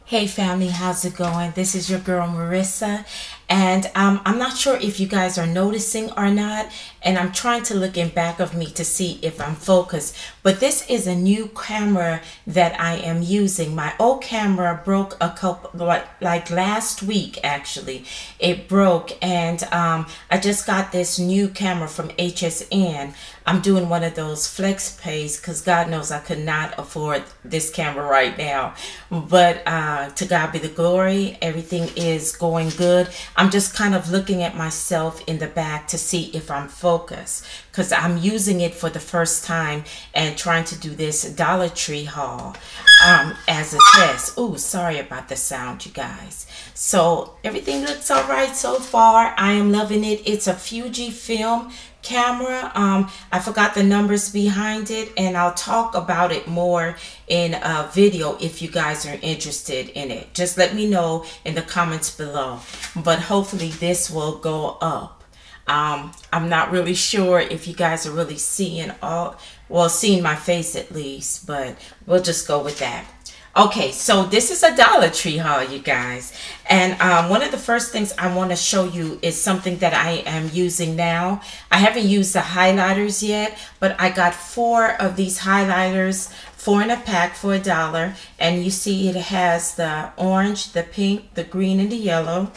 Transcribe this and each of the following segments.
Hey family, how's it going? This is your girl Marissa, and I'm not sure if you guys are noticing or not, and I'm trying to look in back of me to see if I'm focused, but this is a new camera that I am using. My old camera broke a couple, like last week actually. It broke, and I just got this new camera from HSN. I'm doing one of those flex pays because God knows I could not afford this camera right now, but to God be the glory. Everything is going good. I'm just kind of looking at myself in the back to see if I'm focused because I'm using it for the first time and trying to do this Dollar Tree haul as a test. Oh, sorry about the sound, you guys. So everything looks all right so far. I am loving it. It's a Fujifilm camera. I forgot the numbers behind it, and I'll talk about it more in a video if you guys are interested in it. Just let me know in the comments below, but hopefully this will go up. I'm not really sure if you guys are really seeing seeing my face at least, but we'll just go with that. Okay, so this is a Dollar Tree haul, you guys, and one of the first things I want to show you is something that I am using now. I haven't used the highlighters yet, but I got 4 of these highlighters, 4 in a pack for $1, and you see it has the orange, the pink, the green, and the yellow.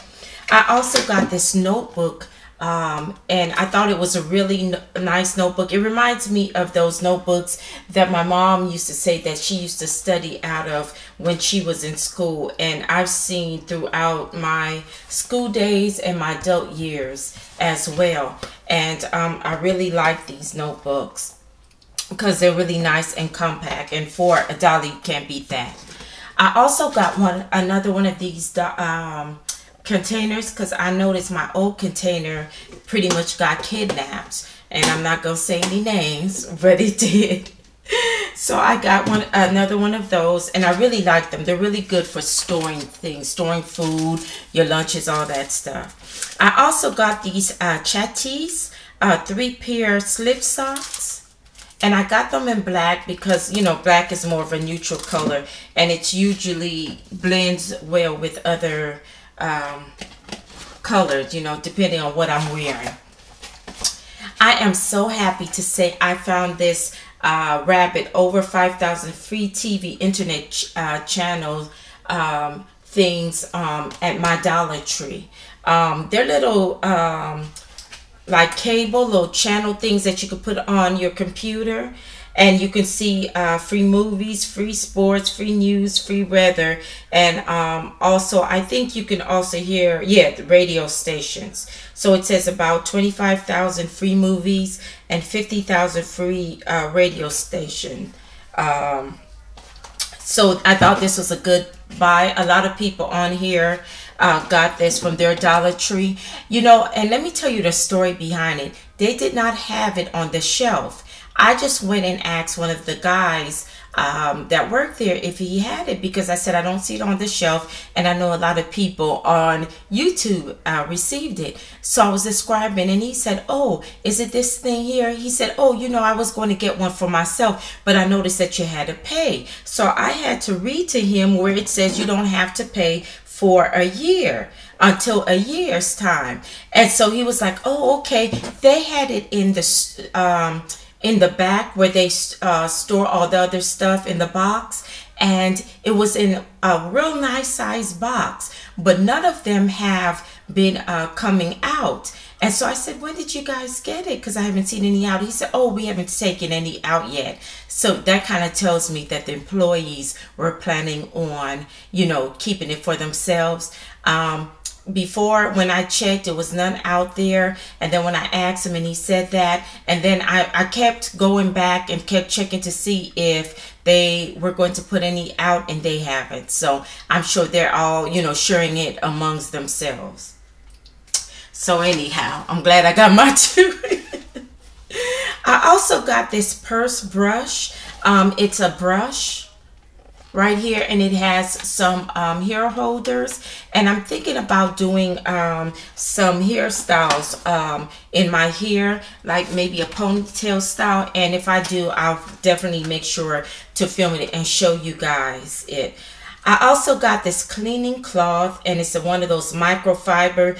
I also got this notebook, and I thought it was a really nice notebook. It reminds me of those notebooks that my mom used to say that she used to study out of when she was in school, and I've seen throughout my school days and my adult years as well. And I really like these notebooks because they're really nice and compact, and for $1 you can't beat that. I also got another one of these containers because I noticed my old container pretty much got kidnapped, and I'm not gonna say any names, but it did. So I got another one of those, and I really like them. They're really good for storing things, storing food, your lunches, all that stuff. I also got these Chatties 3-pair slip socks, and I got them in black because, you know, black is more of a neutral color, and it usually blends well with other colors, you know, depending on what I'm wearing. I am so happy to say I found this rabbit over 5,000 free TV internet channel things at my Dollar Tree. They're little like cable, little channel things that you can put on your computer, and you can see free movies, free sports, free news, free weather, and also I think you can also hear, the radio stations. So it says about 25,000 free movies and 50,000 free radio station. So I thought this was a good buy. A lot of people on here got this from their Dollar Tree. You know, and let me tell you the story behind it. They did not have it on the shelf. I just went and asked one of the guys that worked there if he had it, because I said I don't see it on the shelf, and I know a lot of people on YouTube received it. So I was describing, and he said, "Oh, is it this thing here?" He said, "Oh, you know, I was going to get one for myself, but I noticed that you had to pay." So I had to read to him where it says you don't have to pay for a year, until a year's time. And so he was like, "Oh, okay." They had it in the back where they store all the other stuff in the box, and it was in a real nice size box, but none of them have been coming out. And so I said, "When did you guys get it? Because I haven't seen any out." He said, "Oh, we haven't taken any out yet." So that kind of tells me that the employees were planning on, you know, keeping it for themselves. Before, when I checked, there was none out there, and then when I asked him and he said that, and then I kept going back and kept checking to see if they were going to put any out, and they haven't. So I'm sure they're all, you know, sharing it amongst themselves. So anyhow, I'm glad I got my two. I also got this purse brush. It's a brush right here, and it has some hair holders, and I'm thinking about doing some hairstyles in my hair, like maybe a ponytail style, and if I do, I'll definitely make sure to film it and show you guys it. I also got this cleaning cloth, and it's one of those microfiber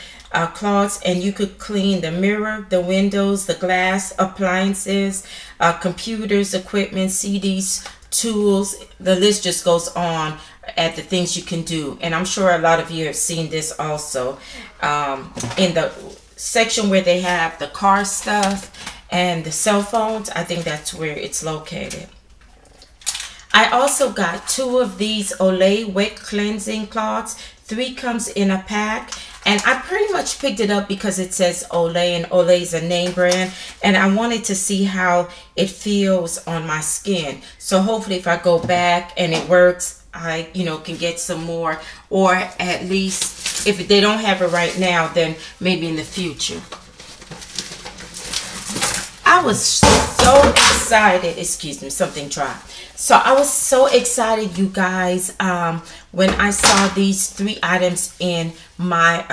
cloths, and you could clean the mirror, the windows, the glass, appliances, computers, equipment, CDs, tools. The list just goes on at the things you can do. And I'm sure a lot of you have seen this also in the section where they have the car stuff and the cell phones. I think that's where it's located. I also got 2 of these Olay wet cleansing cloths. 3 comes in a pack, and I pretty much picked it up because it says Olay, and Olay is a name brand, and I wanted to see how it feels on my skin. So hopefully if I go back and it works, I can get some more, or at least if they don't have it right now, then maybe in the future. I was so excited. Excuse me, something dropped. So I was so excited, you guys, when I saw these 3 items in my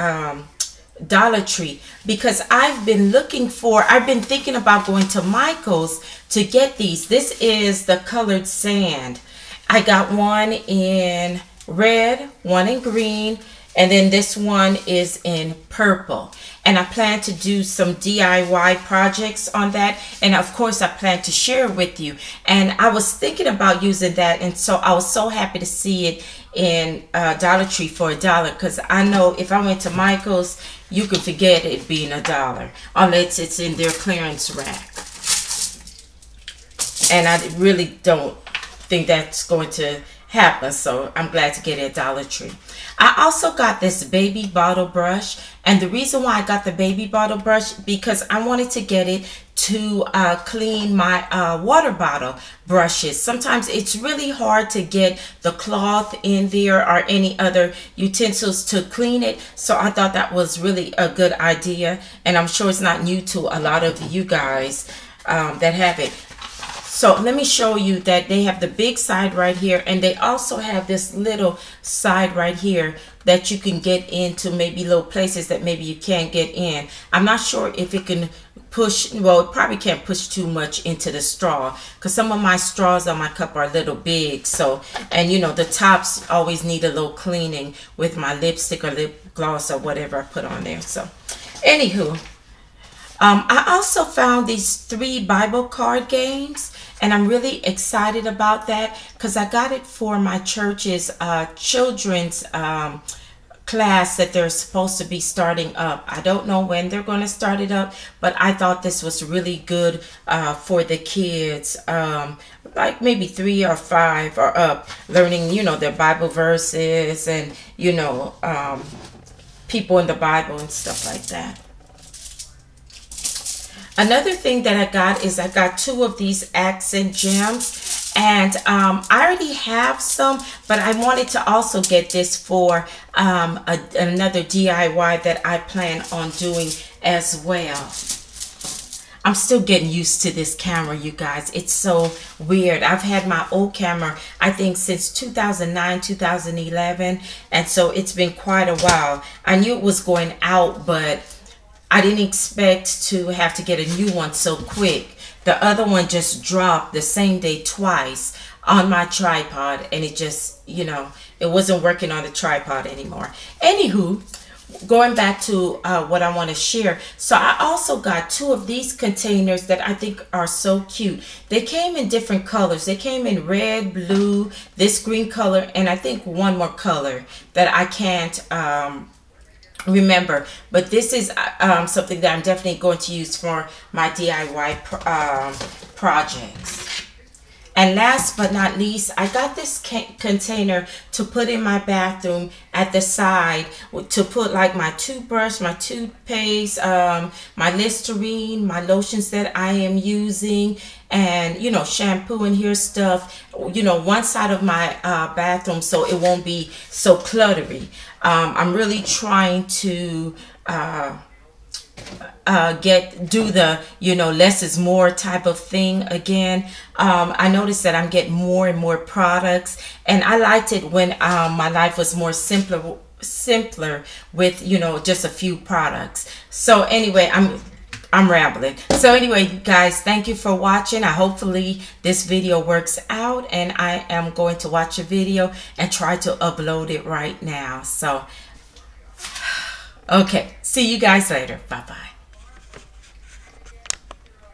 Dollar Tree, because I've been thinking about going to Michael's to get these. This is the colored sand. I got one in red, one in green, and then this one is in purple. And I plan to do some DIY projects on that. And of course, I plan to share with you. And I was thinking about using that. And so I was so happy to see it in Dollar Tree for $1. Because I know if I went to Michael's, you could forget it being $1. Unless it's in their clearance rack. And I really don't think that's going to happen, so I'm glad to get it at Dollar Tree. I also got this baby bottle brush, and the reason why I got the baby bottle brush, because I wanted to get it to clean my water bottle brushes. Sometimes it's really hard to get the cloth in there or any other utensils to clean it, so I thought that was really a good idea, and I'm sure it's not new to a lot of you guys that have it. So let me show you that they have the big side right here, and they also have this little side right here that you can get into maybe little places that maybe you can't get in. I'm not sure if it can push, well, it probably can't push too much into the straw, because some of my straws on my cup are a little big. So, and the tops always need a little cleaning with my lipstick or lip gloss or whatever I put on there. So anywho, I also found these 3 Bible card games, and I'm really excited about that because I got it for my church's children's class that they're supposed to be starting up. I don't know when they're going to start it up, but I thought this was really good for the kids, like maybe 3 or 5 or up, learning, their Bible verses and, people in the Bible and stuff like that. Another thing that I got is I got 2 of these accent gems, and I already have some, but I wanted to also get this for another DIY that I plan on doing as well. I'm still getting used to this camera, you guys. It's so weird. I've had my old camera, I think, since 2009, 2011, and so it's been quite a while. I knew it was going out, but I didn't expect to have to get a new one so quick. The other one just dropped the same day twice on my tripod, and it just, it wasn't working on the tripod anymore. Anywho, going back to what I want to share. So I also got 2 of these containers that I think are so cute. They came in different colors. They came in red, blue, this green color, and I think one more color that I can't remember, but this is something that I'm definitely going to use for my DIY projects. And last but not least, I got this container to put in my bathroom at the side to put like my toothbrush, my toothpaste, my Listerine, my lotions that I am using, and shampoo and hair stuff, one side of my bathroom, so it won't be so cluttery. I'm really trying to do the less is more type of thing again. I noticed that I'm getting more and more products, and I liked it when my life was more simpler with just a few products. So anyway, I'm rambling. So anyway, guys, thank you for watching. Hopefully this video works out, and I am going to watch a video and try to upload it right now. So, okay. See you guys later. Bye-bye.